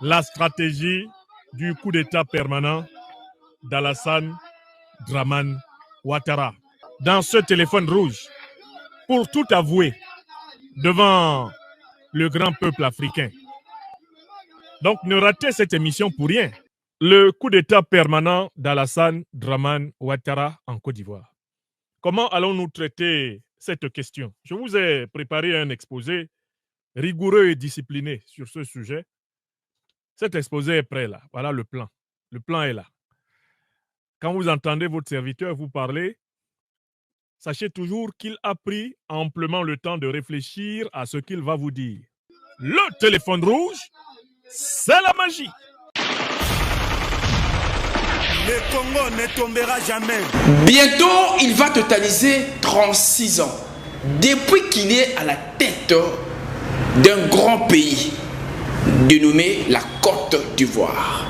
la stratégie du coup d'État permanent d'Alassane Dramane Ouattara. Dans ce téléphone rouge, pour tout avouer devant le grand peuple africain. Donc ne ratez cette émission pour rien. Le coup d'État permanent d'Alassane Dramane Ouattara en Côte d'Ivoire. Comment allons-nous traiter cette question? Je vous ai préparé un exposé rigoureux et discipliné sur ce sujet. Cet exposé est prêt là. Voilà le plan. Le plan est là. Quand vous entendez votre serviteur vous parler, sachez toujours qu'il a pris amplement le temps de réfléchir à ce qu'il va vous dire. Le téléphone rouge, c'est la magie. Le Congo ne tombera jamais. Bientôt, il va totaliser 36 ans depuis qu'il est à la tête d'un grand pays dénommé la Côte d'Ivoire.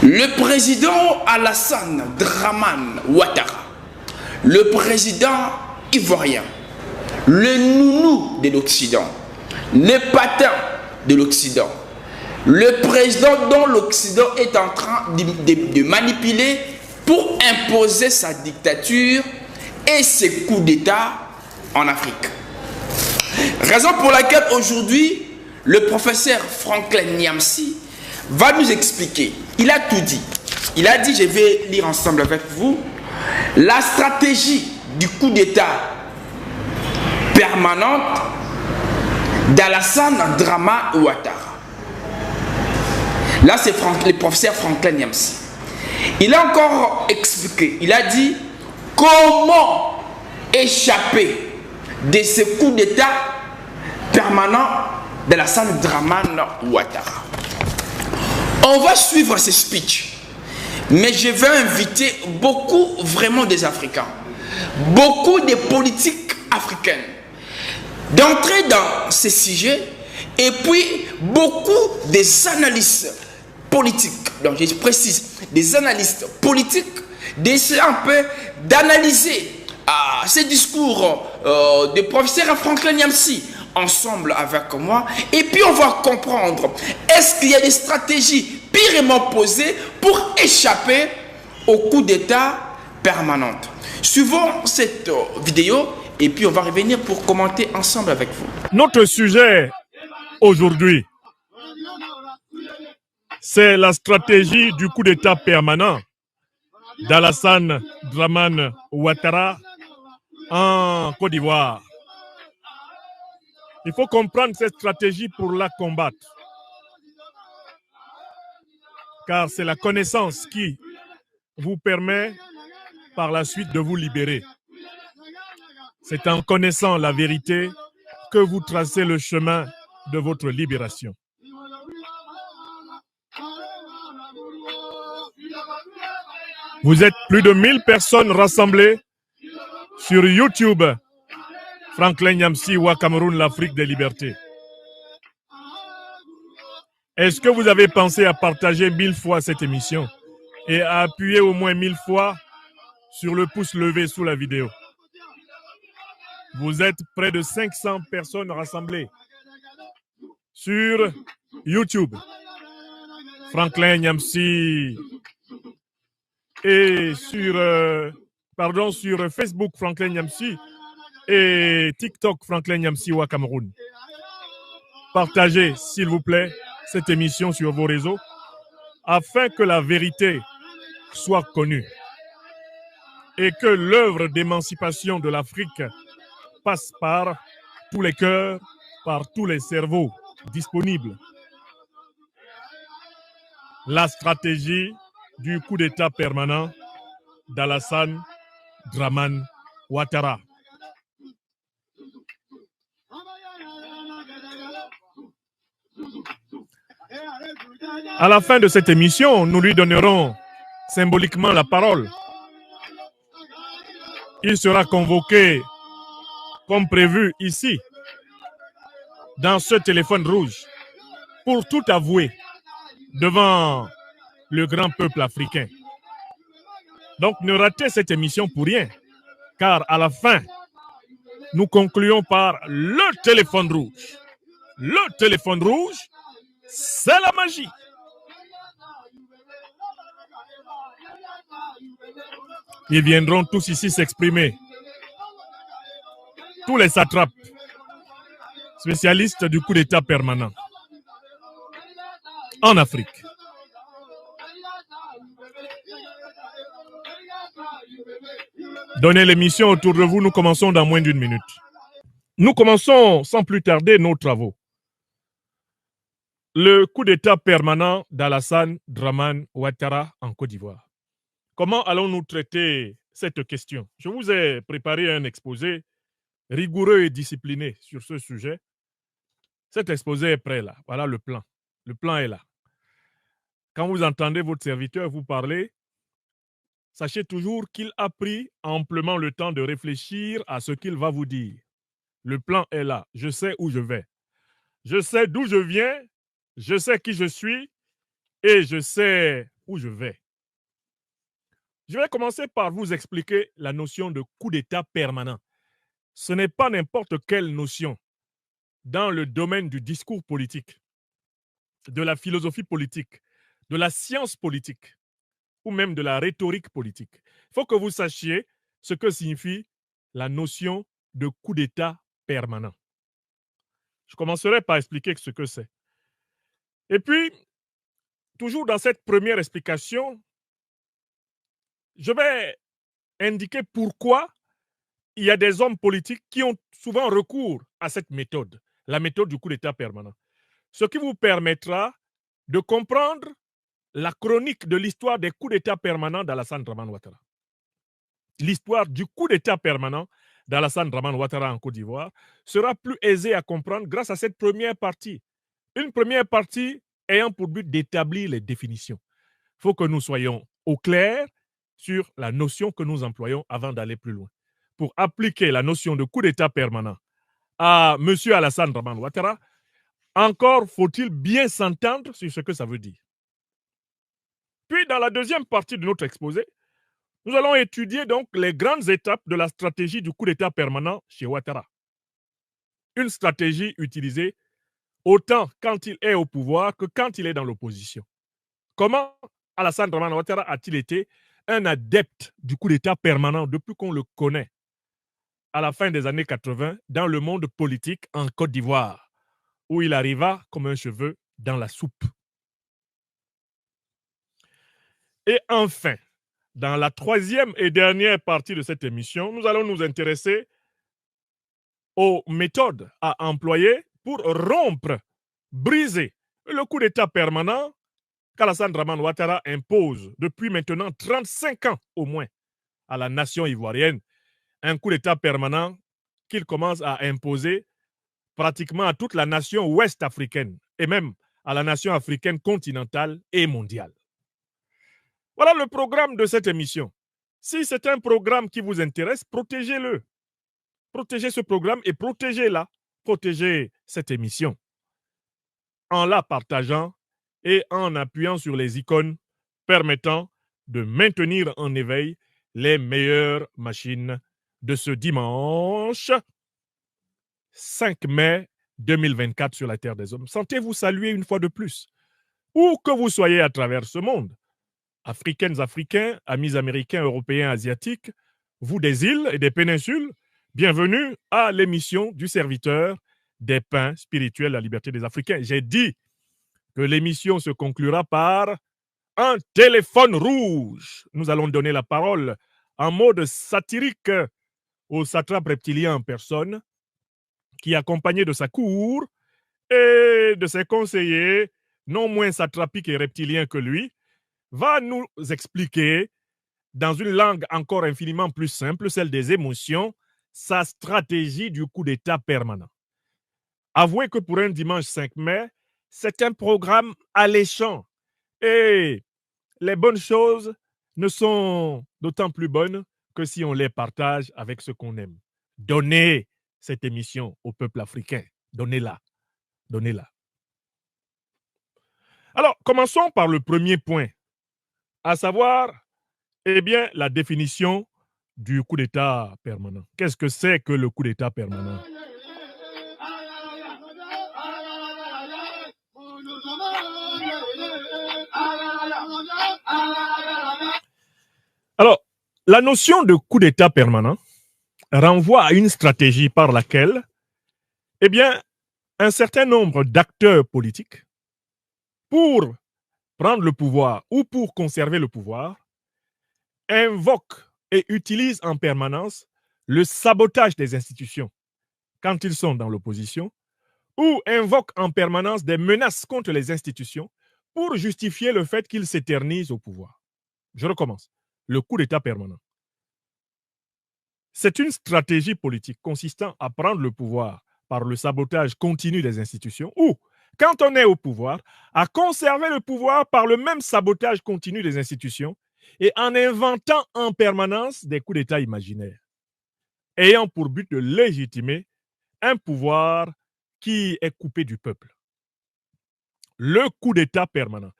Le président Alassane Dramane Ouattara, le président ivoirien, le nounou de l'Occident, le patin de l'Occident, le président dont l'Occident est en train de manipuler pour imposer sa dictature et ses coups d'État en Afrique. Raison pour laquelle aujourd'hui, le professeur Franklin Nyamsi va nous expliquer. Il a tout dit. Il a dit, je vais lire ensemble avec vous, la stratégie du coup d'État permanente d'Alassane Dramane Ouattara. Là, c'est le professeur Franklin Nyamsi. Il a encore expliqué, il a dit comment échapper de ce coup d'État permanent d'Alassane Dramane Ouattara. On va suivre ce speech, mais je vais inviter beaucoup vraiment des Africains, beaucoup de politiques africaines, d'entrer dans ces sujets et puis beaucoup des analystes politiques, donc je précise, des analystes politiques, d'essayer un peu d'analyser ces discours du professeur Franklin Nyamsi ensemble avec moi, et puis on va comprendre est-ce qu'il y a des stratégies purement posées pour échapper au coup d'État permanent. Suivons cette vidéo et puis on va revenir pour commenter ensemble avec vous. Notre sujet aujourd'hui, c'est la stratégie du coup d'État permanent d'Alassane Dramane Ouattara en Côte d'Ivoire. Il faut comprendre cette stratégie pour la combattre. Car c'est la connaissance qui vous permet par la suite de vous libérer. C'est en connaissant la vérité que vous tracez le chemin de votre libération. Vous êtes plus de 1000 personnes rassemblées sur YouTube. Franklin Nyamsi ou Cameroun, l'Afrique des libertés. Est-ce que vous avez pensé à partager 1000 fois cette émission et à appuyer au moins 1000 fois sur le pouce levé sous la vidéo? Vous êtes près de 500 personnes rassemblées sur YouTube. Franklin Nyamsi et sur Facebook Franklin Nyamsi et TikTok Franklin Nyamsi au Cameroun. Partagez, s'il vous plaît, cette émission sur vos réseaux afin que la vérité soit connue et que l'œuvre d'émancipation de l'Afrique passe par tous les cœurs, par tous les cerveaux disponibles. La stratégie du coup d'État permanent d'Alassane Dramane Ouattara. À la fin de cette émission, nous lui donnerons symboliquement la parole. Il sera convoqué, comme prévu ici, dans ce téléphone rouge, pour tout avouer devant le grand peuple africain. Donc ne ratez cette émission pour rien, car à la fin, nous concluons par le téléphone rouge. Le téléphone rouge, c'est la magie. Ils viendront tous ici s'exprimer. Tous les satrapes, spécialistes du coup d'État permanent en Afrique. Donnez l'émission autour de vous, nous commençons dans moins d'une minute. Nous commençons sans plus tarder nos travaux. Le coup d'État permanent d'Alassane Dramane Ouattara en Côte d'Ivoire. Comment allons-nous traiter cette question? Je vous ai préparé un exposé rigoureux et discipliné sur ce sujet. Cet exposé est prêt là. Voilà le plan. Le plan est là. Quand vous entendez votre serviteur vous parler, sachez toujours qu'il a pris amplement le temps de réfléchir à ce qu'il va vous dire. Le plan est là. Je sais où je vais. Je sais d'où je viens. Je sais qui je suis. Et je sais où je vais. Je vais commencer par vous expliquer la notion de coup d'État permanent. Ce n'est pas n'importe quelle notion dans le domaine du discours politique, de la philosophie politique, de la science politique ou même de la rhétorique politique. Il faut que vous sachiez ce que signifie la notion de coup d'État permanent. Je commencerai par expliquer ce que c'est. Et puis, toujours dans cette première explication, je vais indiquer pourquoi il y a des hommes politiques qui ont souvent recours à cette méthode, la méthode du coup d'État permanent. Ce qui vous permettra de comprendre la chronique de l'histoire des coups d'État permanents d'Alassane Dramane Ouattara. L'histoire du coup d'État permanent d'Alassane Dramane Ouattara en Côte d'Ivoire sera plus aisée à comprendre grâce à cette première partie. Une première partie ayant pour but d'établir les définitions. Il faut que nous soyons au clair sur la notion que nous employons avant d'aller plus loin. Pour appliquer la notion de coup d'État permanent à M. Alassane Dramane Ouattara, encore faut-il bien s'entendre sur ce que ça veut dire. Puis, dans la deuxième partie de notre exposé, nous allons étudier donc les grandes étapes de la stratégie du coup d'État permanent chez Ouattara. Une stratégie utilisée autant quand il est au pouvoir que quand il est dans l'opposition. Comment Alassane Dramane Ouattara a-t-il été un adepte du coup d'État permanent depuis qu'on le connaît à la fin des années 80 dans le monde politique en Côte d'Ivoire, où il arriva comme un cheveu dans la soupe. Et enfin, dans la troisième et dernière partie de cette émission, nous allons nous intéresser aux méthodes à employer pour rompre, briser le coup d'État permanent qu'Alassane Dramane Ouattara impose depuis maintenant 35 ans au moins à la nation ivoirienne. Un coup d'État permanent qu'il commence à imposer pratiquement à toute la nation ouest africaine et même à la nation africaine continentale et mondiale. Voilà le programme de cette émission. Si c'est un programme qui vous intéresse, protégez-le. Protégez ce programme et protégez-la. Protégez cette émission en la partageant et en appuyant sur les icônes permettant de maintenir en éveil les meilleures machines de ce dimanche 5 mai 2024 sur la Terre des Hommes. Sentez-vous saluer une fois de plus. Où que vous soyez à travers ce monde, Africaines, Africains, amis américains, européens, asiatiques, vous des îles et des péninsules, bienvenue à l'émission du serviteur des pains spirituels, la liberté des Africains. J'ai dit que l'émission se conclura par un téléphone rouge. Nous allons donner la parole en mode satirique au satrape reptilien en personne, qui, accompagné de sa cour et de ses conseillers, non moins satrapiques et reptiliens que lui, va nous expliquer, dans une langue encore infiniment plus simple, celle des émotions, sa stratégie du coup d'État permanent. Avouez que pour un dimanche 5 mai, c'est un programme alléchant. Et les bonnes choses ne sont d'autant plus bonnes que si on les partage avec ceux qu'on aime. Donnez cette émission au peuple africain. Donnez-la. Donnez-la. Alors, commençons par le premier point, à savoir, la définition du coup d'État permanent. Qu'est-ce que c'est que le coup d'État permanent? La notion de coup d'État permanent renvoie à une stratégie par laquelle, eh bien, un certain nombre d'acteurs politiques, pour prendre le pouvoir ou pour conserver le pouvoir, invoquent et utilisent en permanence le sabotage des institutions quand ils sont dans l'opposition, ou invoquent en permanence des menaces contre les institutions pour justifier le fait qu'ils s'éternisent au pouvoir. Je recommence. Le coup d'État permanent. C'est une stratégie politique consistant à prendre le pouvoir par le sabotage continu des institutions ou, quand on est au pouvoir, à conserver le pouvoir par le même sabotage continu des institutions et en inventant en permanence des coups d'État imaginaires, ayant pour but de légitimer un pouvoir qui est coupé du peuple. Le coup d'État permanent,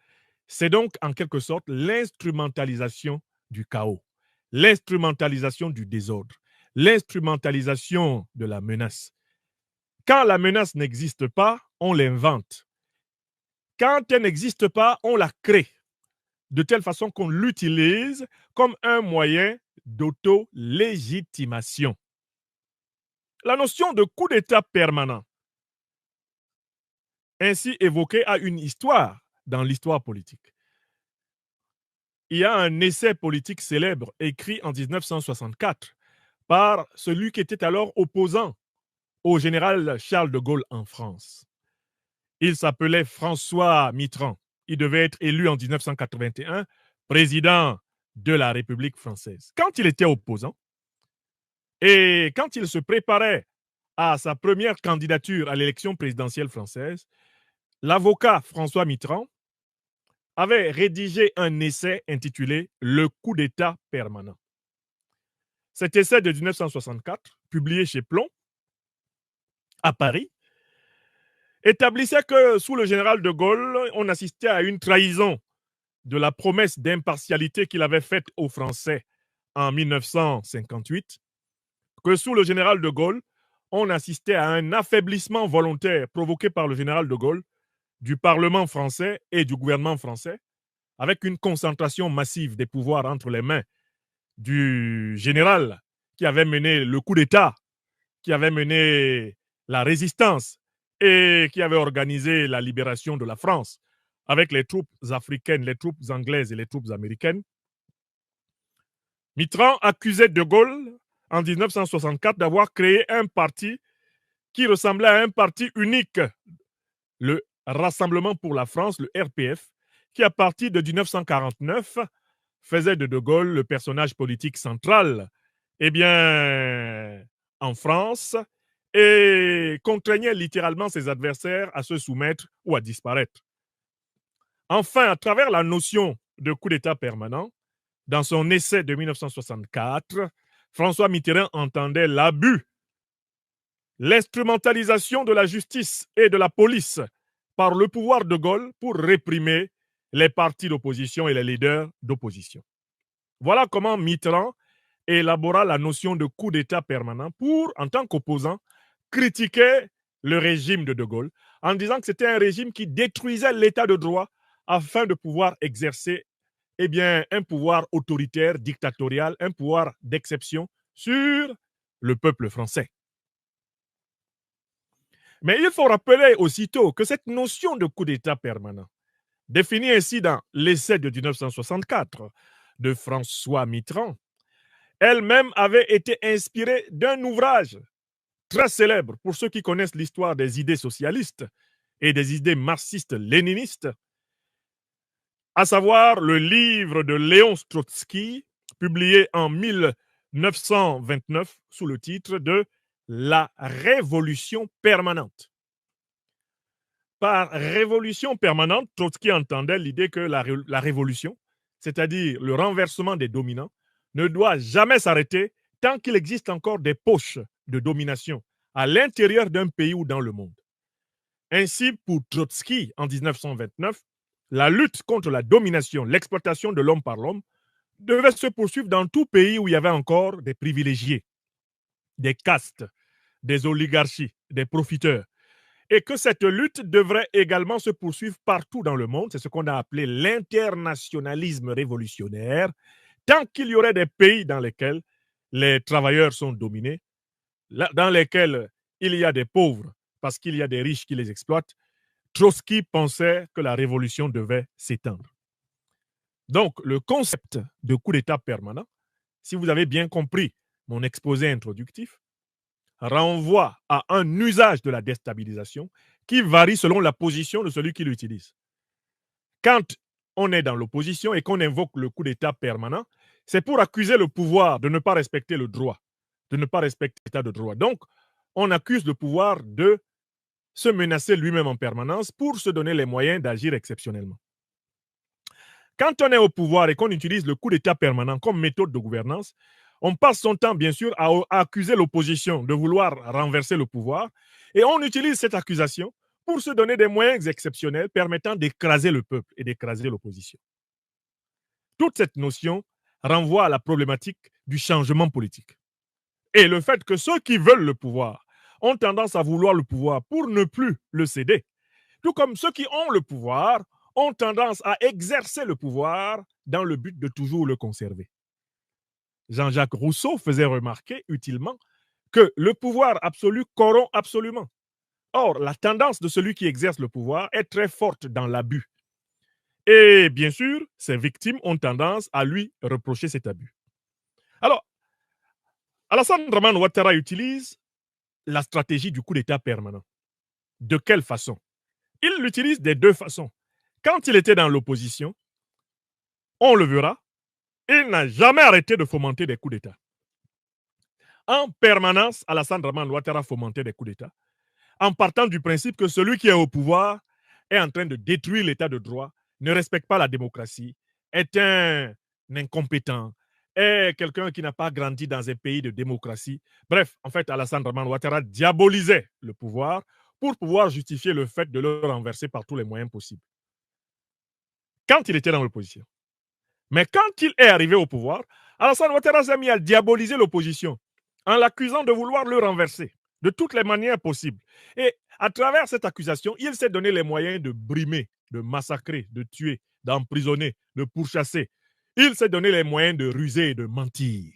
c'est donc en quelque sorte l'instrumentalisation du chaos, l'instrumentalisation du désordre, l'instrumentalisation de la menace. Quand la menace n'existe pas, on l'invente. Quand elle n'existe pas, on la crée, de telle façon qu'on l'utilise comme un moyen d'auto-légitimation. La notion de coup d'État permanent, ainsi évoquée, a une histoire dans l'histoire politique. Il y a un essai politique célèbre écrit en 1964 par celui qui était alors opposant au général Charles de Gaulle en France. Il s'appelait François Mitterrand. Il devait être élu en 1981 président de la République française. Quand il était opposant et quand il se préparait à sa première candidature à l'élection présidentielle française, l'avocat François Mitterrand avait rédigé un essai intitulé « Le coup d'État permanent ». Cet essai de 1964, publié chez Plomb, à Paris, établissait que sous le général de Gaulle, on assistait à une trahison de la promesse d'impartialité qu'il avait faite aux Français en 1958, que sous le général de Gaulle, on assistait à un affaiblissement volontaire provoqué par le général de Gaulle du Parlement français et du gouvernement français, avec une concentration massive des pouvoirs entre les mains du général qui avait mené le coup d'État, qui avait mené la résistance et qui avait organisé la libération de la France avec les troupes africaines, les troupes anglaises et les troupes américaines. Mitterrand accusait de Gaulle en 1964 d'avoir créé un parti qui ressemblait à un parti unique, le Rassemblement pour la France, le RPF, qui à partir de 1949 faisait de Gaulle le personnage politique central, en France, et contraignait littéralement ses adversaires à se soumettre ou à disparaître. Enfin, à travers la notion de coup d'État permanent, dans son essai de 1964, François Mitterrand entendait l'abus, l'instrumentalisation de la justice et de la police par le pouvoir de Gaulle pour réprimer les partis d'opposition et les leaders d'opposition. Voilà comment Mitterrand élabora la notion de coup d'État permanent pour, en tant qu'opposant, critiquer le régime de Gaulle en disant que c'était un régime qui détruisait l'état de droit afin de pouvoir exercer un pouvoir autoritaire, dictatorial, un pouvoir d'exception sur le peuple français. Mais il faut rappeler aussitôt que cette notion de coup d'État permanent, définie ainsi dans l'essai de 1964 de François Mitterrand, elle-même avait été inspirée d'un ouvrage très célèbre pour ceux qui connaissent l'histoire des idées socialistes et des idées marxistes-léninistes, à savoir le livre de Léon Trotsky, publié en 1929 sous le titre de La Révolution permanente. Par révolution permanente, Trotsky entendait l'idée que la révolution, c'est-à-dire le renversement des dominants, ne doit jamais s'arrêter tant qu'il existe encore des poches de domination à l'intérieur d'un pays ou dans le monde. Ainsi, pour Trotsky, en 1929, la lutte contre la domination, l'exploitation de l'homme par l'homme, devait se poursuivre dans tout pays où il y avait encore des privilégiés, des castes, des oligarchies, des profiteurs. Et que cette lutte devrait également se poursuivre partout dans le monde. C'est ce qu'on a appelé l'internationalisme révolutionnaire, Tant qu'il y aurait des pays dans lesquels les travailleurs sont dominés, dans lesquels il y a des pauvres parce qu'il y a des riches qui les exploitent, Trotsky pensait que la révolution devait s'éteindre. Donc, le concept de coup d'État permanent, si vous avez bien compris mon exposé introductif, renvoie à un usage de la déstabilisation qui varie selon la position de celui qui l'utilise. Quand on est dans l'opposition et qu'on invoque le coup d'État permanent, c'est pour accuser le pouvoir de ne pas respecter le droit, de ne pas respecter l'état de droit. Donc, on accuse le pouvoir de se menacer lui-même en permanence pour se donner les moyens d'agir exceptionnellement. Quand on est au pouvoir et qu'on utilise le coup d'État permanent comme méthode de gouvernance, on passe son temps, bien sûr, à accuser l'opposition de vouloir renverser le pouvoir et on utilise cette accusation pour se donner des moyens exceptionnels permettant d'écraser le peuple et d'écraser l'opposition. Toute cette notion renvoie à la problématique du changement politique. Et le fait que ceux qui veulent le pouvoir ont tendance à vouloir le pouvoir pour ne plus le céder, tout comme ceux qui ont le pouvoir ont tendance à exercer le pouvoir dans le but de toujours le conserver. Jean-Jacques Rousseau faisait remarquer utilement que le pouvoir absolu corrompt absolument. Or, la tendance de celui qui exerce le pouvoir est très forte dans l'abus. Et bien sûr, ses victimes ont tendance à lui reprocher cet abus. Alors, Alassane Dramane Ouattara utilise la stratégie du coup d'État permanent. De quelle façon? Il l'utilise de deux façons. Quand il était dans l'opposition, on le verra, il n'a jamais arrêté de fomenter des coups d'État. En permanence, Alassane Dramane Ouattara fomentait des coups d'État, en partant du principe que celui qui est au pouvoir est en train de détruire l'état de droit, ne respecte pas la démocratie, est un incompétent, est quelqu'un qui n'a pas grandi dans un pays de démocratie. Bref, en fait, Alassane Dramane Ouattara diabolisait le pouvoir pour pouvoir justifier le fait de le renverser par tous les moyens possibles. Quand il était dans l'opposition. Mais quand il est arrivé au pouvoir, Alassane Ouattara s'est mis à diaboliser l'opposition en l'accusant de vouloir le renverser de toutes les manières possibles. Et à travers cette accusation, il s'est donné les moyens de brimer, de massacrer, de tuer, d'emprisonner, de pourchasser. Il s'est donné les moyens de ruser et de mentir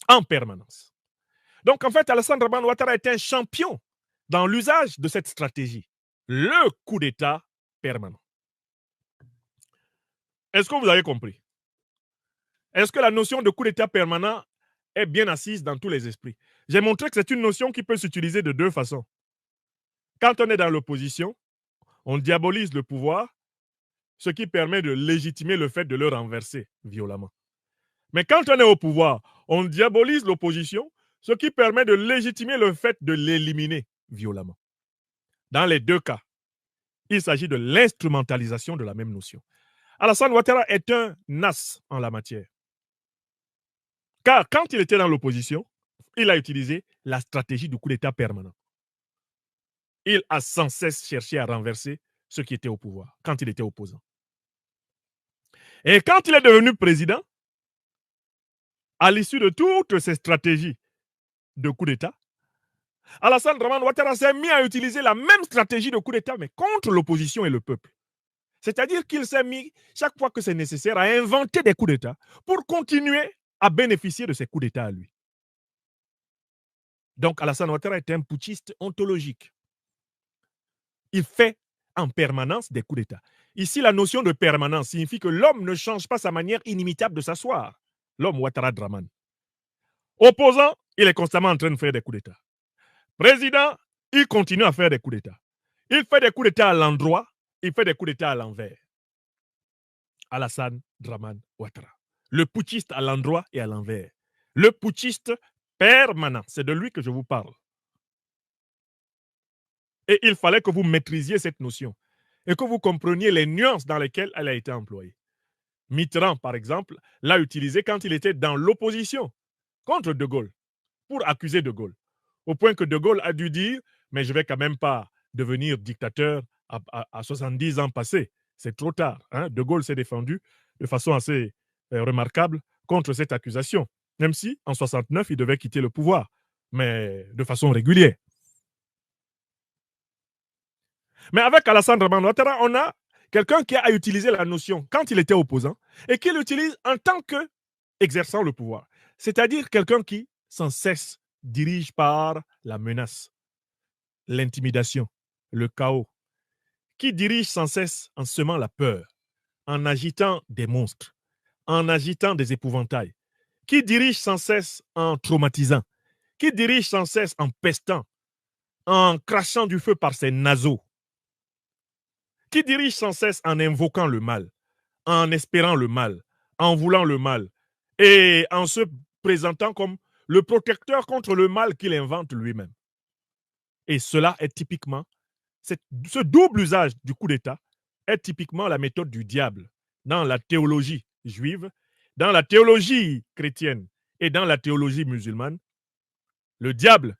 en permanence. Donc en fait, Alassane Dramane Ouattara est un champion dans l'usage de cette stratégie, le coup d'État permanent. Est-ce que vous avez compris? Est-ce que la notion de coup d'État permanent est bien assise dans tous les esprits? J'ai montré que c'est une notion qui peut s'utiliser de deux façons. Quand on est dans l'opposition, on diabolise le pouvoir, ce qui permet de légitimer le fait de le renverser violemment. Mais quand on est au pouvoir, on diabolise l'opposition, ce qui permet de légitimer le fait de l'éliminer violemment. Dans les deux cas, il s'agit de l'instrumentalisation de la même notion. Alassane Ouattara est un as en la matière. Car quand il était dans l'opposition, il a utilisé la stratégie du coup d'État permanent. Il a sans cesse cherché à renverser ceux qui étaient au pouvoir, quand il était opposant. Et quand il est devenu président, à l'issue de toutes ces stratégies de coup d'État, Alassane Dramane Ouattara s'est mis à utiliser la même stratégie de coup d'État, mais contre l'opposition et le peuple. C'est-à-dire qu'il s'est mis, chaque fois que c'est nécessaire, à inventer des coups d'État pour continuer à bénéficier de ces coups d'État à lui. Donc Alassane Ouattara est un putschiste ontologique. Il fait en permanence des coups d'État. Ici, la notion de permanence signifie que l'homme ne change pas sa manière inimitable de s'asseoir. L'homme Ouattara Dramane. Opposant, il est constamment en train de faire des coups d'État. Président, il continue à faire des coups d'État. Il fait des coups d'État à l'endroit, il fait des coups d'État à l'envers. Alassane Dramane Ouattara. Le putschiste à l'endroit et à l'envers. Le putschiste permanent. C'est de lui que je vous parle. Et il fallait que vous maîtrisiez cette notion et que vous compreniez les nuances dans lesquelles elle a été employée. Mitterrand, par exemple, l'a utilisée quand il était dans l'opposition contre De Gaulle pour accuser De Gaulle. Au point que De Gaulle a dû dire « mais je ne vais quand même pas devenir dictateur à 70 ans passés. C'est trop tard. » De Gaulle s'est défendu de façon assez remarquable contre cette accusation, même si en 69, il devait quitter le pouvoir, mais de façon régulière. Mais avec Alassane Dramane Ouattara, quelqu'un qui a utilisé la notion quand il était opposant et qui l'utilise en tant qu'exerçant le pouvoir. C'est-à-dire quelqu'un qui, sans cesse, dirige par la menace, l'intimidation, le chaos, qui dirige sans cesse en semant la peur, en agitant des monstres, en agitant des épouvantails, qui dirige sans cesse en traumatisant, qui dirige sans cesse en pestant, en crachant du feu par ses naseaux, qui dirige sans cesse en invoquant le mal, en espérant le mal, en voulant le mal, et en se présentant comme le protecteur contre le mal qu'il invente lui-même. Et cela est typiquement, ce double usage du coup d'État est typiquement la méthode du diable dans la théologie juive, dans la théologie chrétienne et dans la théologie musulmane. Le diable,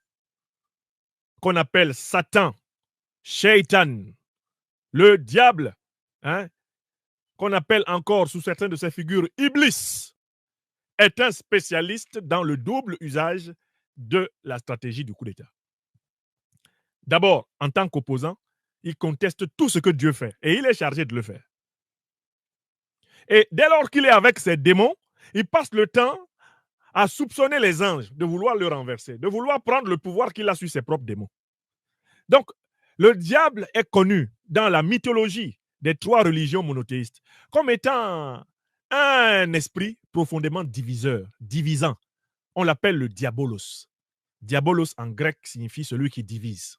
qu'on appelle Satan, Shaitan, le diable, qu'on appelle encore sous certaines de ses figures Iblis, est un spécialiste dans le double usage de la stratégie du coup d'État. D'abord, en tant qu'opposant, il conteste tout ce que Dieu fait et il est chargé de le faire. Et dès lors qu'il est avec ses démons, il passe le temps à soupçonner les anges de vouloir le renverser, de vouloir prendre le pouvoir qu'il a sur ses propres démons. Donc, le diable est connu dans la mythologie des trois religions monothéistes comme étant un esprit profondément diviseur, divisant. On l'appelle le diabolos. Diabolos en grec signifie celui qui divise.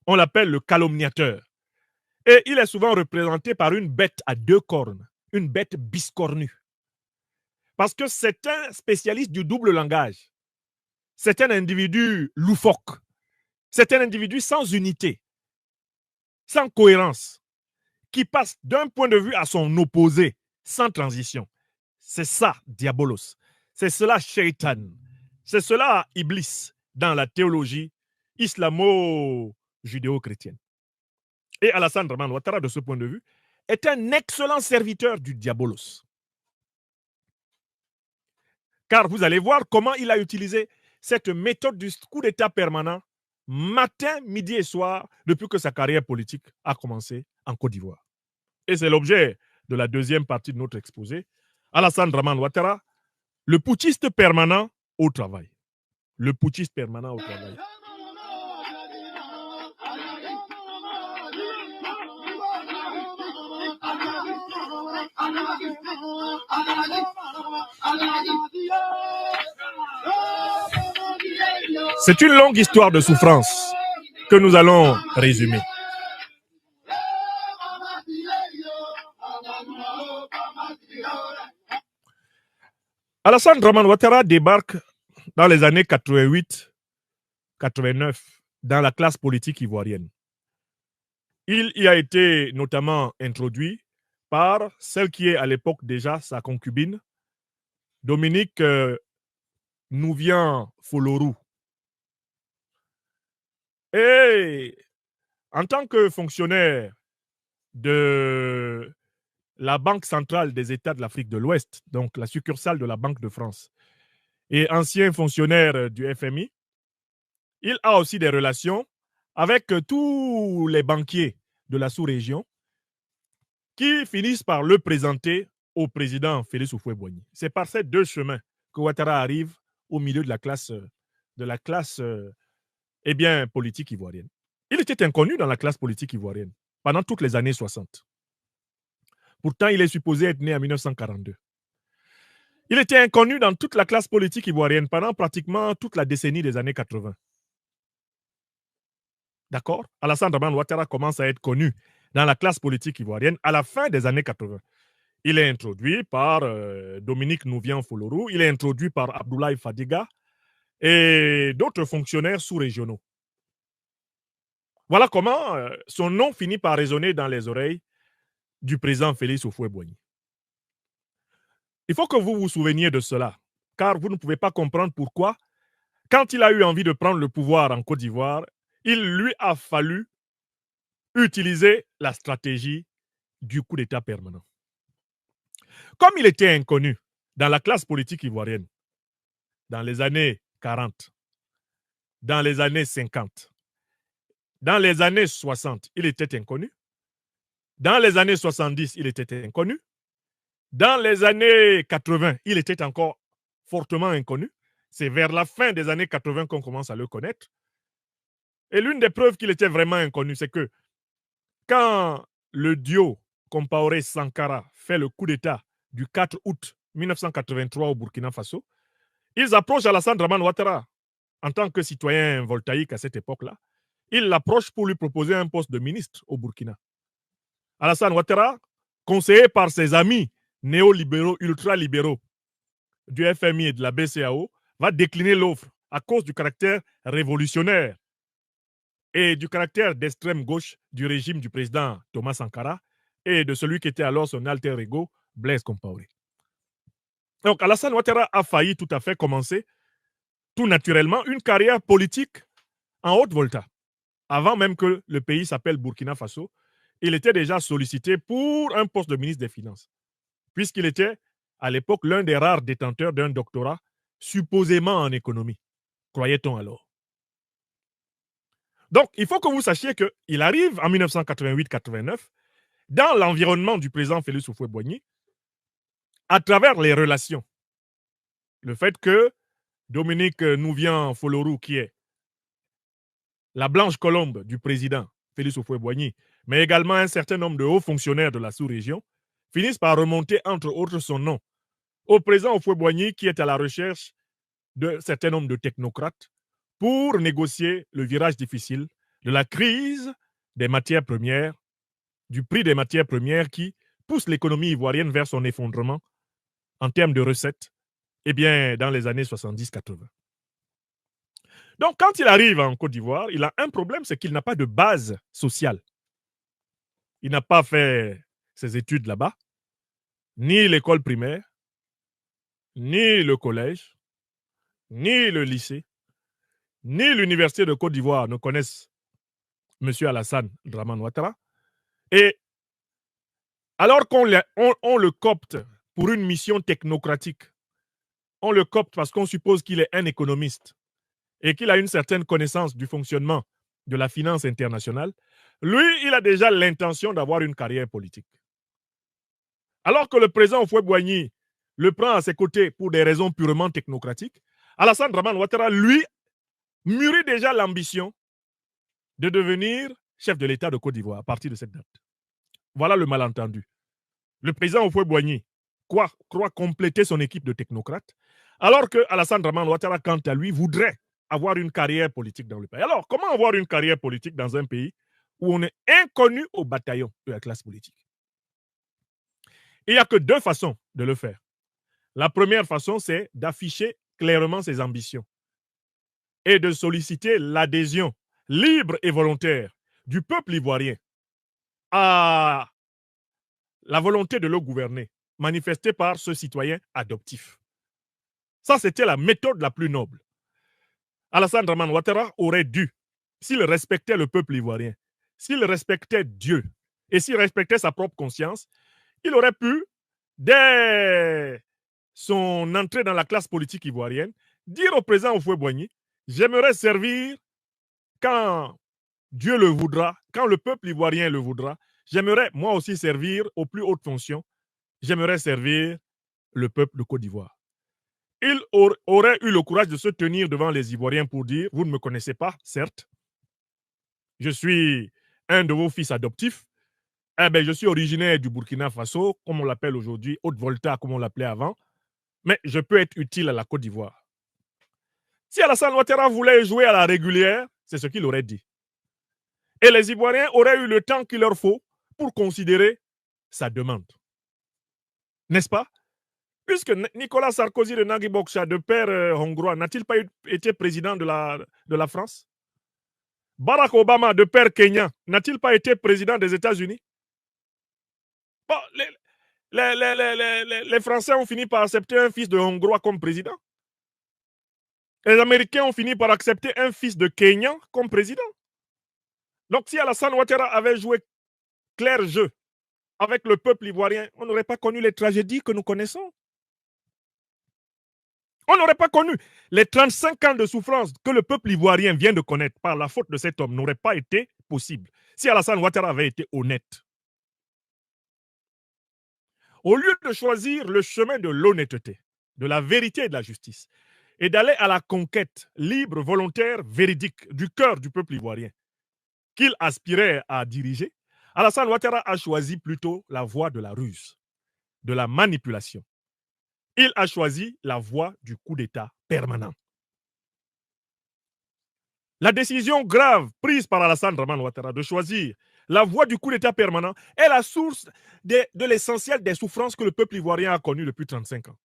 On l'appelle le calomniateur. Et il est souvent représenté par une bête à deux cornes, une bête biscornue. Parce que c'est un spécialiste du double langage. C'est un individu loufoque. C'est un individu sans unité, sans cohérence, qui passe d'un point de vue à son opposé, sans transition. C'est ça, Diabolos. C'est cela, Shaitan. C'est cela, Iblis, dans la théologie islamo-judéo-chrétienne. Et Alassane Draman Ouattara, de ce point de vue, est un excellent serviteur du Diabolos. Car vous allez voir comment il a utilisé cette méthode du coup d'État permanent matin, midi et soir depuis que sa carrière politique a commencé en Côte d'Ivoire. Et c'est l'objet de la deuxième partie de notre exposé. Alassane Draman Ouattara, le putschiste permanent au travail. Le putschiste permanent au travail. C'est une longue histoire de souffrance que nous allons résumer. Alassane Draman Ouattara débarque dans les années 88-89 dans la classe politique ivoirienne. Il y a été notamment introduit par celle qui est à l'époque déjà sa concubine, Dominique Nouvian Folorou. Et en tant que fonctionnaire de la Banque centrale des États de l'Afrique de l'Ouest, donc la succursale de la Banque de France, et ancien fonctionnaire du FMI, il a aussi des relations avec tous les banquiers de la sous-région qui finissent par le présenter au président Félix Houphouët-Boigny. C'est par ces deux chemins que Ouattara arrive au milieu de la classe politique ivoirienne. Il était inconnu dans la classe politique ivoirienne pendant toutes les années 60. Pourtant, il est supposé être né en 1942. Il était inconnu dans toute la classe politique ivoirienne pendant pratiquement toute la décennie des années 80. D'accord? Alassane Draman Ouattara commence à être connu dans la classe politique ivoirienne à la fin des années 80. Il est introduit par Dominique Nouvian Folorou, il est introduit par Abdoulaye Fadiga et d'autres fonctionnaires sous-régionaux. Voilà comment son nom finit par résonner dans les oreilles du président Félix Houphouët-Boigny. Il faut que vous vous souveniez de cela, car vous ne pouvez pas comprendre pourquoi, quand il a eu envie de prendre le pouvoir en Côte d'Ivoire, il lui a fallu utiliser la stratégie du coup d'État permanent. Comme il était inconnu dans la classe politique ivoirienne, dans les années 40, dans les années 50, dans les années 60, il était inconnu. Dans les années 70, il était inconnu. Dans les années 80, il était encore fortement inconnu. C'est vers la fin des années 80 qu'on commence à le connaître. Et l'une des preuves qu'il était vraiment inconnu, c'est que quand le duo Compaoré-Sankara fait le coup d'État du 4 août 1983 au Burkina Faso, ils approchent Alassane Dramane Ouattara en tant que citoyen voltaïque à cette époque-là. Ils l'approchent pour lui proposer un poste de ministre au Burkina. Alassane Ouattara, conseillé par ses amis néolibéraux, ultralibéraux du FMI et de la BCAO, va décliner l'offre à cause du caractère révolutionnaire et du caractère d'extrême gauche du régime du président Thomas Sankara et de celui qui était alors son alter ego, Blaise Compaoré. Donc Alassane Ouattara a failli tout à fait commencer tout naturellement une carrière politique en haute volta. Avant même que le pays s'appelle Burkina Faso, il était déjà sollicité pour un poste de ministre des Finances, puisqu'il était à l'époque l'un des rares détenteurs d'un doctorat supposément en économie, croyait-on alors. Donc, il faut que vous sachiez qu'il arrive en 1988-89 dans l'environnement du président Félix Houphouët-Boigny à travers les relations. Le fait que Dominique Nouvian-Folorou, qui est la blanche colombe du président Félix Houphouët-Boigny, mais également un certain nombre de hauts fonctionnaires de la sous-région, finissent par remonter, entre autres, son nom au président Houphouët-Boigny, qui est à la recherche d'un certain nombre de technocrates pour négocier le virage difficile de la crise des matières premières, du prix des matières premières qui pousse l'économie ivoirienne vers son effondrement en termes de recettes, eh bien, dans les années 70-80. Donc, quand il arrive en Côte d'Ivoire, il a un problème, c'est qu'il n'a pas de base sociale. Il n'a pas fait ses études là-bas, ni l'école primaire, ni le collège, ni le lycée, ni l'université de Côte d'Ivoire ne connaissent M. Alassane Dramane Ouattara. Et alors qu'on le copte pour une mission technocratique, on le copte parce qu'on suppose qu'il est un économiste et qu'il a une certaine connaissance du fonctionnement de la finance internationale, lui, il a déjà l'intention d'avoir une carrière politique. Alors que le président Houphouët-Boigny le prend à ses côtés pour des raisons purement technocratiques, Alassane Dramane Ouattara, lui, mûrit déjà l'ambition de devenir chef de l'État de Côte d'Ivoire à partir de cette date. Voilà le malentendu. Le président Houphouët-Boigny croit compléter son équipe de technocrates, alors que Alassane Dramane Ouattara, quant à lui, voudrait avoir une carrière politique dans le pays. Alors, comment avoir une carrière politique dans un pays où on est inconnu au bataillon de la classe politique? Il n'y a que deux façons de le faire. La première façon, c'est d'afficher clairement ses ambitions et de solliciter l'adhésion libre et volontaire du peuple ivoirien à la volonté de le gouverner, manifestée par ce citoyen adoptif. Ça, c'était la méthode la plus noble. Alassane Dramane Ouattara aurait dû, s'il respectait le peuple ivoirien, s'il respectait Dieu et s'il respectait sa propre conscience, il aurait pu, dès son entrée dans la classe politique ivoirienne, dire au président Houphouët-Boigny, j'aimerais servir quand Dieu le voudra, quand le peuple ivoirien le voudra, j'aimerais moi aussi servir aux plus hautes fonctions, j'aimerais servir le peuple de Côte d'Ivoire. Il aurait eu le courage de se tenir devant les Ivoiriens pour dire, vous ne me connaissez pas, certes, je suis un de vos fils adoptifs, eh bien, je suis originaire du Burkina Faso, comme on l'appelle aujourd'hui, Haute-Volta, comme on l'appelait avant, mais je peux être utile à la Côte d'Ivoire. Si Alassane Ouattara voulait jouer à la régulière, c'est ce qu'il aurait dit. Et les Ivoiriens auraient eu le temps qu'il leur faut pour considérer sa demande. N'est-ce pas? Puisque Nicolas Sarkozy de Nagui Bokcha, de père hongrois, n'a-t-il pas été président de la France? Barack Obama, de père kenyan, n'a-t-il pas été président des États-Unis? Bon, les Français ont fini par accepter un fils de Hongrois comme président. Les Américains ont fini par accepter un fils de Kenyan comme président. Donc, si Alassane Ouattara avait joué clair jeu avec le peuple ivoirien, on n'aurait pas connu les tragédies que nous connaissons. On n'aurait pas connu les 35 ans de souffrance que le peuple ivoirien vient de connaître par la faute de cet homme n'aurait pas été possible si Alassane Ouattara avait été honnête. Au lieu de choisir le chemin de l'honnêteté, de la vérité et de la justice, et d'aller à la conquête libre, volontaire, véridique du cœur du peuple ivoirien qu'il aspirait à diriger, Alassane Ouattara a choisi plutôt la voie de la ruse, de la manipulation. Il a choisi la voie du coup d'État permanent. La décision grave prise par Alassane Dramane Ouattara de choisir la voie du coup d'État permanent est la source de l'essentiel des souffrances que le peuple ivoirien a connues depuis 35 ans.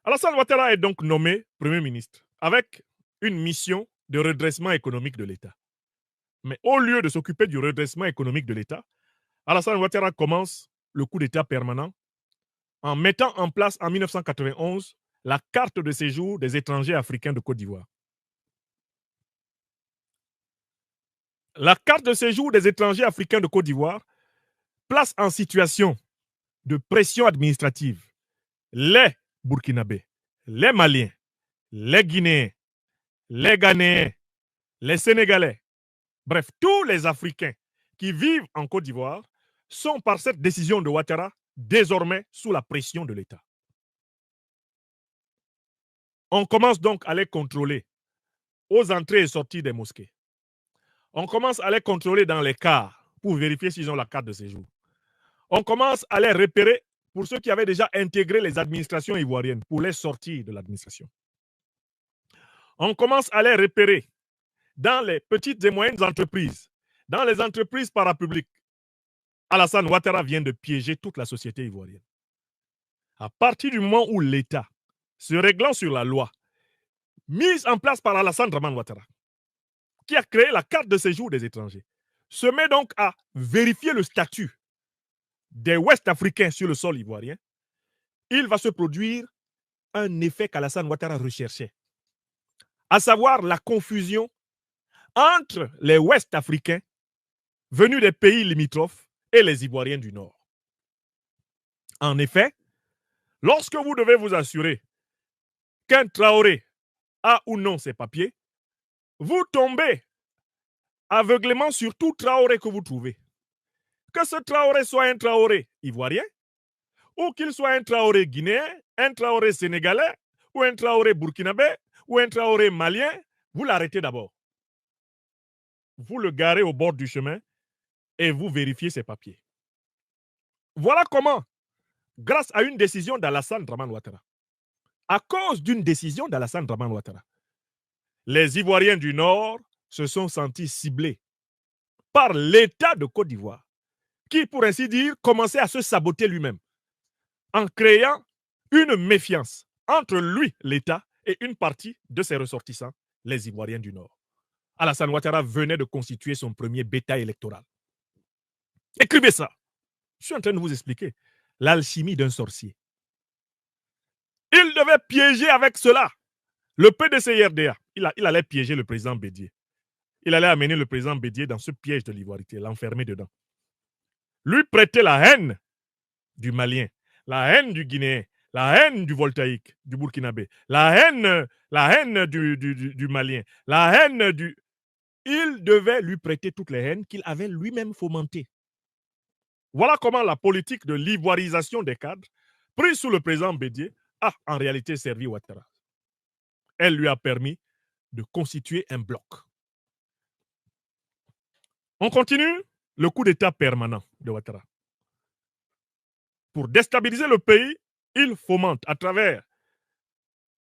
Alassane Ouattara est donc nommé Premier ministre avec une mission de redressement économique de l'État. Mais au lieu de s'occuper du redressement économique de l'État, Alassane Ouattara commence le coup d'État permanent en mettant en place en 1991 la carte de séjour des étrangers africains de Côte d'Ivoire. La carte de séjour des étrangers africains de Côte d'Ivoire place en situation de pression administrative les Burkinabés, les Maliens, les Guinéens, les Ghanéens, les Sénégalais, bref, tous les Africains qui vivent en Côte d'Ivoire sont par cette décision de Ouattara désormais sous la pression de l'État. On commence donc à les contrôler aux entrées et sorties des mosquées. On commence à les contrôler dans les cars pour vérifier s'ils ont la carte de séjour. On commence à les repérer pour ceux qui avaient déjà intégré les administrations ivoiriennes pour les sortir de l'administration. On commence à les repérer dans les petites et moyennes entreprises, dans les entreprises parapubliques. Alassane Ouattara vient de piéger toute la société ivoirienne. À partir du moment où l'État, se réglant sur la loi, mise en place par Alassane Dramane Ouattara, qui a créé la carte de séjour des étrangers, se met donc à vérifier le statut des Ouest-Africains sur le sol ivoirien, il va se produire un effet qu'Alassane Ouattara recherchait, à savoir la confusion entre les Ouest-Africains venus des pays limitrophes et les Ivoiriens du Nord. En effet, lorsque vous devez vous assurer qu'un Traoré a ou non ses papiers, vous tombez aveuglément sur tout Traoré que vous trouvez. Que ce Traoré soit un Traoré ivoirien, ou qu'il soit un Traoré guinéen, un Traoré sénégalais, ou un Traoré burkinabé, ou un Traoré malien, vous l'arrêtez d'abord. Vous le garez au bord du chemin et vous vérifiez ses papiers. Voilà comment, grâce à une décision d'Alassane Dramane Ouattara, à cause d'une décision d'Alassane Dramane Ouattara, les Ivoiriens du Nord se sont sentis ciblés par l'État de Côte d'Ivoire, qui, pour ainsi dire, commençait à se saboter lui-même, en créant une méfiance entre lui, l'État, et une partie de ses ressortissants, les Ivoiriens du Nord. Alassane Ouattara venait de constituer son premier bétail électoral. Écrivez ça. Je suis en train de vous expliquer l'alchimie d'un sorcier. Il devait piéger avec cela le PDC-RDA. Il allait piéger le président Bédié. Il allait amener le président Bédié dans ce piège de l'ivoirité, l'enfermer dedans. Lui prêter la haine du Malien, la haine du Guinéen, la haine du Voltaïque, du Burkinabé, la haine du Malien, la haine du... Il devait lui prêter toutes les haines qu'il avait lui-même fomentées. Voilà comment la politique de l'ivoirisation des cadres, prise sous le président Bédié, a en réalité servi Ouattara. Elle lui a permis de constituer un bloc. On continue le coup d'État permanent de Ouattara. Pour déstabiliser le pays, il fomente à travers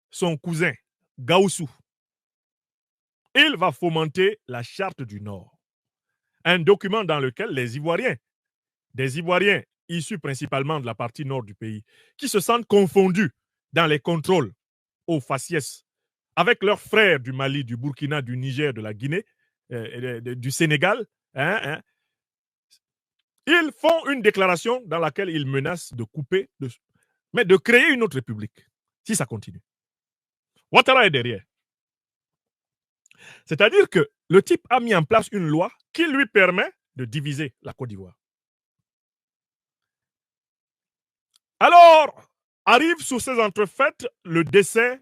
son cousin Gaoussou. Il va fomenter la Charte du Nord, un document dans lequel les Ivoiriens, des Ivoiriens issus principalement de la partie nord du pays, qui se sentent confondus dans les contrôles au faciès avec leurs frères du Mali, du Burkina, du Niger, de la Guinée, du Sénégal, ils font une déclaration dans laquelle ils menacent de couper, mais de créer une autre république, si ça continue. Ouattara est derrière. C'est-à-dire que le type a mis en place une loi qui lui permet de diviser la Côte d'Ivoire. Alors, arrive sous ces entrefaites le décès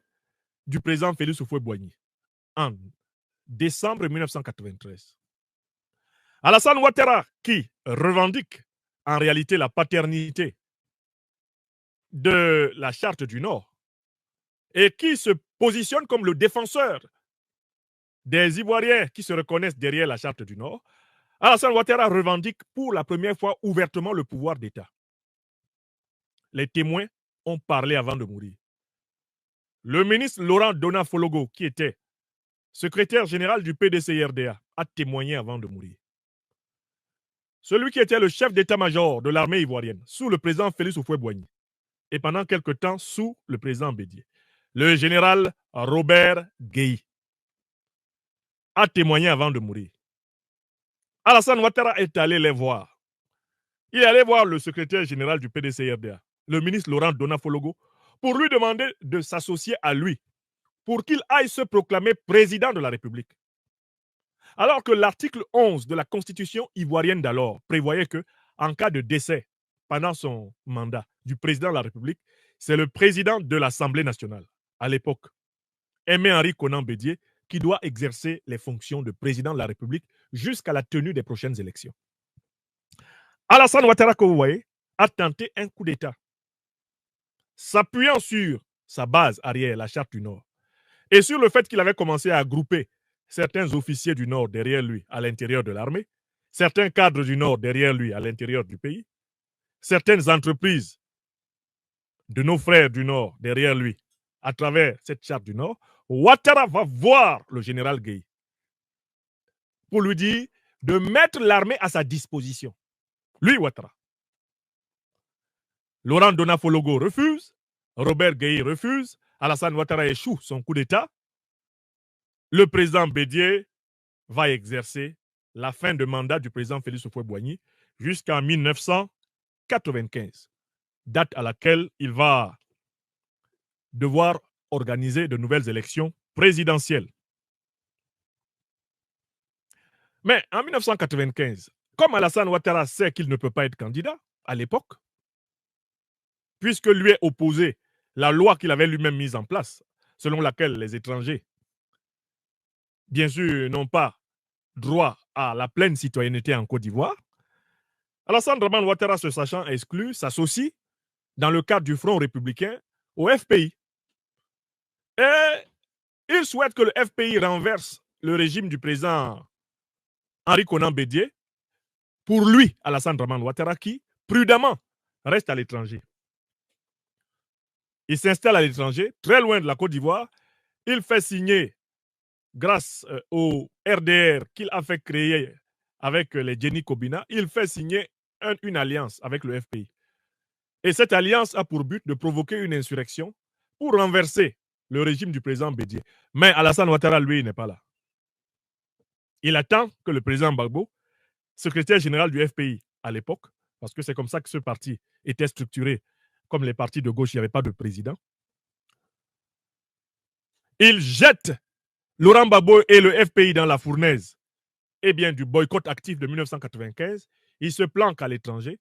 du président Félix Houphouët-Boigny en décembre 1993. Alassane Ouattara, qui revendique en réalité la paternité de la Charte du Nord et qui se positionne comme le défenseur des Ivoiriens qui se reconnaissent derrière la Charte du Nord, Alassane Ouattara revendique pour la première fois ouvertement le pouvoir d'État. Les témoins ont parlé avant de mourir. Le ministre Laurent Donafologo, qui était secrétaire général du PDC-RDA, a témoigné avant de mourir. Celui qui était le chef d'état-major de l'armée ivoirienne sous le président Félix Houphouët-Boigny et pendant quelque temps sous le président Bédié, le général Robert Gueye, a témoigné avant de mourir. Alassane Ouattara est allé les voir. Il est allé voir le secrétaire général du PDC-RDA, le ministre Laurent Donafologo, pour lui demander de s'associer à lui, pour qu'il aille se proclamer président de la République. Alors que l'article 11 de la Constitution ivoirienne d'alors prévoyait que, en cas de décès pendant son mandat du président de la République, c'est le président de l'Assemblée nationale, à l'époque, Aimé-Henri Konan Bédié, qui doit exercer les fonctions de président de la République jusqu'à la tenue des prochaines élections. Alassane Ouattara, que vous voyez, a tenté un coup d'État, s'appuyant sur sa base arrière, la Charte du Nord, et sur le fait qu'il avait commencé à grouper certains officiers du Nord derrière lui à l'intérieur de l'armée, certains cadres du Nord derrière lui à l'intérieur du pays, certaines entreprises de nos frères du Nord derrière lui à travers cette Charte du Nord. Ouattara va voir le général Gueye pour lui dire de mettre l'armée à sa disposition. Lui, Ouattara. Laurent Donafologo refuse, Robert Gueye refuse, Alassane Ouattara échoue son coup d'État. Le président Bédié va exercer la fin de mandat du président Félix Houphouët-Boigny jusqu'en 1995, date à laquelle il va devoir organiser de nouvelles élections présidentielles. Mais en 1995, comme Alassane Ouattara sait qu'il ne peut pas être candidat à l'époque, puisque lui est opposé la loi qu'il avait lui-même mise en place, selon laquelle les étrangers, bien sûr, n'ont pas droit à la pleine citoyenneté en Côte d'Ivoire, Alassane Dramane Ouattara, se sachant exclu, s'associe dans le cadre du Front républicain au FPI. Et il souhaite que le FPI renverse le régime du président Henri Konan Bédié pour lui, Alassane Dramane Ouattara, qui, prudemment, reste à l'étranger. Il s'installe à l'étranger, très loin de la Côte d'Ivoire. Il fait signer, grâce au RDR qu'il a fait créer avec les Jenny Kobina, il fait signer une alliance avec le FPI. Et cette alliance a pour but de provoquer une insurrection pour renverser le régime du président Bédié. Mais Alassane Ouattara, lui, n'est pas là. Il attend que le président Gbagbo, secrétaire général du FPI à l'époque, parce que c'est comme ça que ce parti était structuré, comme les partis de gauche, il n'y avait pas de président, il jette Laurent Gbagbo et le FPI dans la fournaise du boycott actif de 1995. Il se planque à l'étranger.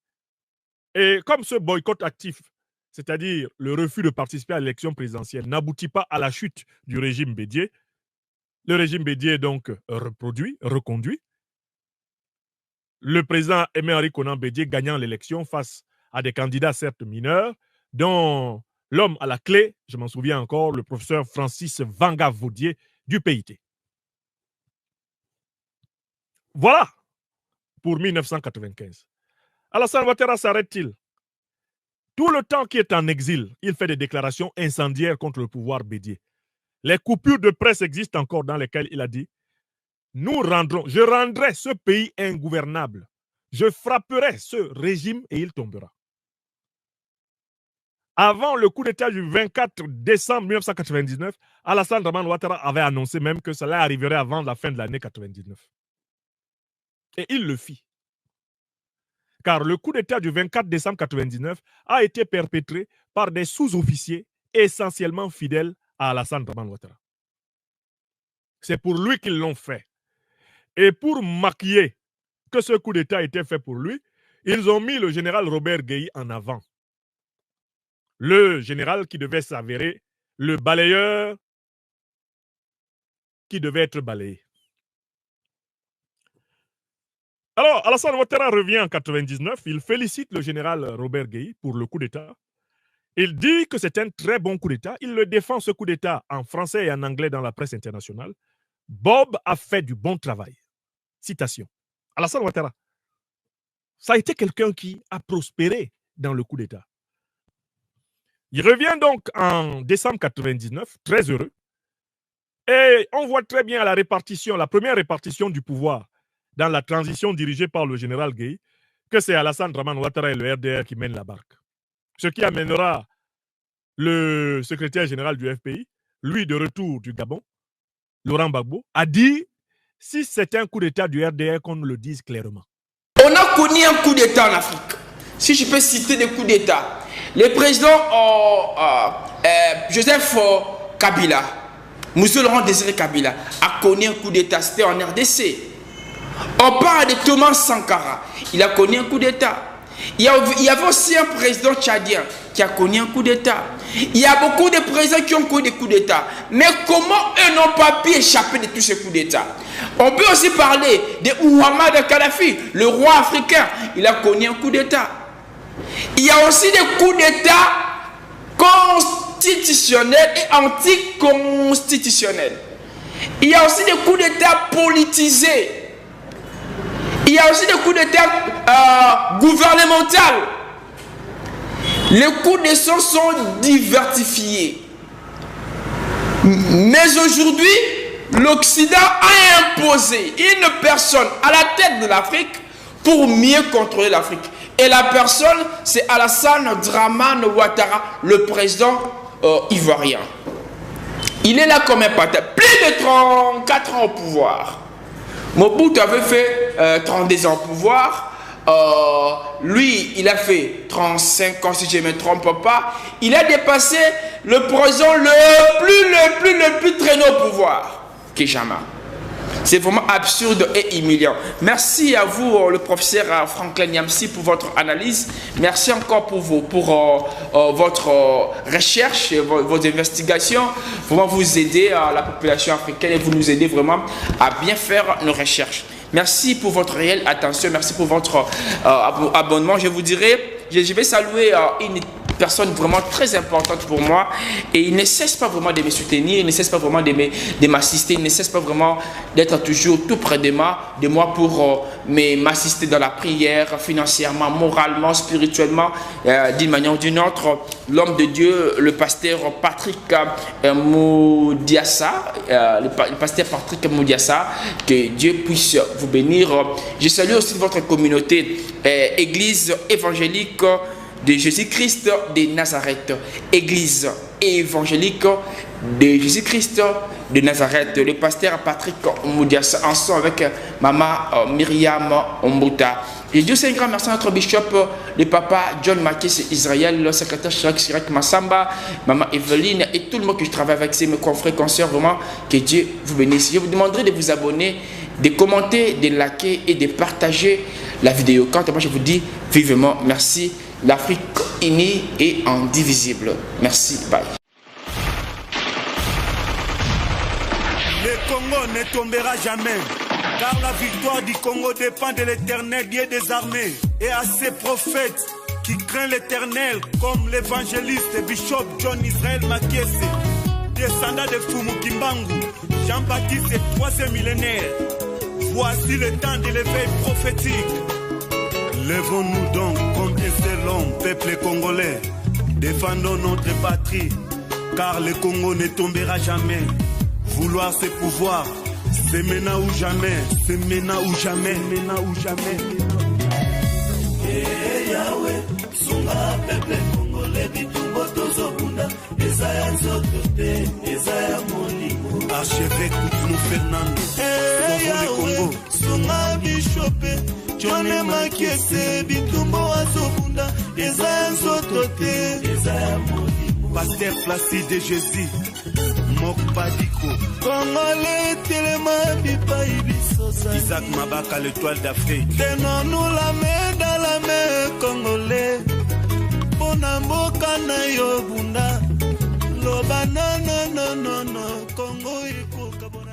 Et comme ce boycott actif, c'est-à-dire le refus de participer à l'élection présidentielle, n'aboutit pas à la chute du régime Bédié, le régime Bédié est donc reconduit. Le président Aimé-Henri Konan Bédié gagnant l'élection face à des candidats certes mineurs, dont l'homme à la clé, je m'en souviens encore, le professeur Francis Vanga-Vaudier du PIT. Voilà pour 1995. Alassane Ouattara s'arrête-t-il? Tout le temps qu'il est en exil, il fait des déclarations incendiaires contre le pouvoir Bédié. Les coupures de presse existent encore dans lesquelles il a dit « je rendrai ce pays ingouvernable. Je frapperai ce régime et il tombera. » Avant le coup d'État du 24 décembre 1999, Alassane Dramane Ouattara avait annoncé même que cela arriverait avant la fin de l'année 99. Et il le fit. Car le coup d'État du 24 décembre 1999 a été perpétré par des sous-officiers essentiellement fidèles à Alassane Dramane Ouattara. C'est pour lui qu'ils l'ont fait. Et pour maquiller que ce coup d'État était fait pour lui, ils ont mis le général Robert Gueye en avant. Le général qui devait s'avérer le balayeur qui devait être balayé. Alors, Alassane Ouattara revient en 99. Il félicite le général Robert Gueye pour le coup d'État. Il dit que c'est un très bon coup d'État. Il le défend, ce coup d'État, en français et en anglais dans la presse internationale. Bob a fait du bon travail. Citation. Alassane Ouattara, ça a été quelqu'un qui a prospéré dans le coup d'État. Il revient donc en décembre 99, très heureux. Et on voit très bien la répartition, la première répartition du pouvoir dans la transition dirigée par le général Gueye, que c'est Alassane Draman Ouattara et le RDR qui mènent la barque. Ce qui amènera le secrétaire général du FPI, lui de retour du Gabon, Laurent Gbagbo, a dit si c'est un coup d'État du RDR, qu'on nous le dise clairement. On a connu un coup d'État en Afrique. Si je peux citer des coups d'État. Le président Joseph Kabila, M. Laurent Désiré Kabila, a connu un coup d'État, c'était en RDC. On parle de Thomas Sankara, il a connu un coup d'État. Il y avait aussi un président tchadien qui a connu un coup d'État. Il y a beaucoup de présidents qui ont connu des coups d'État. Mais comment eux n'ont pas pu échapper de tous ces coups d'État? On peut aussi parler de Muammar Kadhafi, le roi africain. Il a connu un coup d'État. Il y a aussi des coups d'État constitutionnels et anticonstitutionnels. Il y a aussi des coups d'État politisés. Il y a aussi des coups d'État gouvernementaux. Les coups d'État sont diversifiés. Mais aujourd'hui, l'Occident a imposé une personne à la tête de l'Afrique pour mieux contrôler l'Afrique. Et la personne, c'est Alassane Dramane Ouattara, le président ivoirien. Il est là comme un patin. Plus de 34 ans au pouvoir. Mobutu avait fait 32 ans au pouvoir. Lui, il a fait 35 ans, si je ne me trompe pas. Il a dépassé le président le plus traîné au pouvoir, Kejama. C'est vraiment absurde et humiliant. Merci à vous, le professeur Franklin Nyamsi, pour votre analyse. Merci encore pour votre recherche et vos investigations. Vraiment, vous aidez la population africaine et vous nous aidez vraiment à bien faire nos recherches. Merci pour votre réelle attention. Merci pour votre abonnement. Je vous dirai, je vais saluer une personne vraiment très importante pour moi, et il ne cesse pas vraiment de me soutenir, il ne cesse pas vraiment de m'assister, il ne cesse pas vraiment d'être toujours tout près de moi pour m'assister dans la prière, financièrement, moralement, spirituellement, d'une manière ou d'une autre. L'homme de Dieu, le pasteur Patrick Moudiassa, le pasteur Patrick Moudiassa, que Dieu puisse vous bénir. Je salue aussi votre communauté, Église évangélique de Jésus-Christ de Nazareth, Église évangélique de Jésus-Christ de Nazareth, le pasteur Patrick Moudiassa, ensemble avec maman Myriam Ombuta. Je dis aussi un grand merci à notre bishop, le papa John Makis Israël, le secrétaire Chirac Massamba, maman Evelyne et tout le monde que je travaille avec, c'est mes confrères, consoeurs, vraiment, que Dieu vous bénisse. Je vous demanderai de vous abonner, de commenter, de liker et de partager la vidéo. Quant à moi, je vous dis vivement merci. L'Afrique unie et indivisible. Merci, bye. Le Congo ne tombera jamais, car la victoire du Congo dépend de l'Éternel, Dieu des armées, et à ses prophètes qui craignent l'Éternel, comme l'évangéliste et bishop John Israël Makiese, descendant de Fumu Kimbangu, Jean-Baptiste, 3e millénaire. Voici le temps de l'éveil prophétique. Lèvons-nous donc comme un seul homme, peuple congolais. Défendons notre patrie, car le Congo ne tombera jamais. Vouloir c'est pouvoir, c'est maintenant ou jamais, c'est maintenant ou jamais, maintenant ou jamais. Yahweh, sunga peuple congolais, bitumbo tozobunda, ezaya nzotote, ezaya molimo. Archevêque Koutounou Fernando, sauvons le Congo. Sunga bishopé. Johnny Makiese bitumbo azobunda ezaya nzotote ezaya molimo. Pasteur Placide Jésus Mokpadiko Congolais telema bipai bisosa Isaac Mabaka l'étoile d'Afrique. Tenons-nous la main dans la main Congolais. Pona mboka na yo bunda loba non non non non non.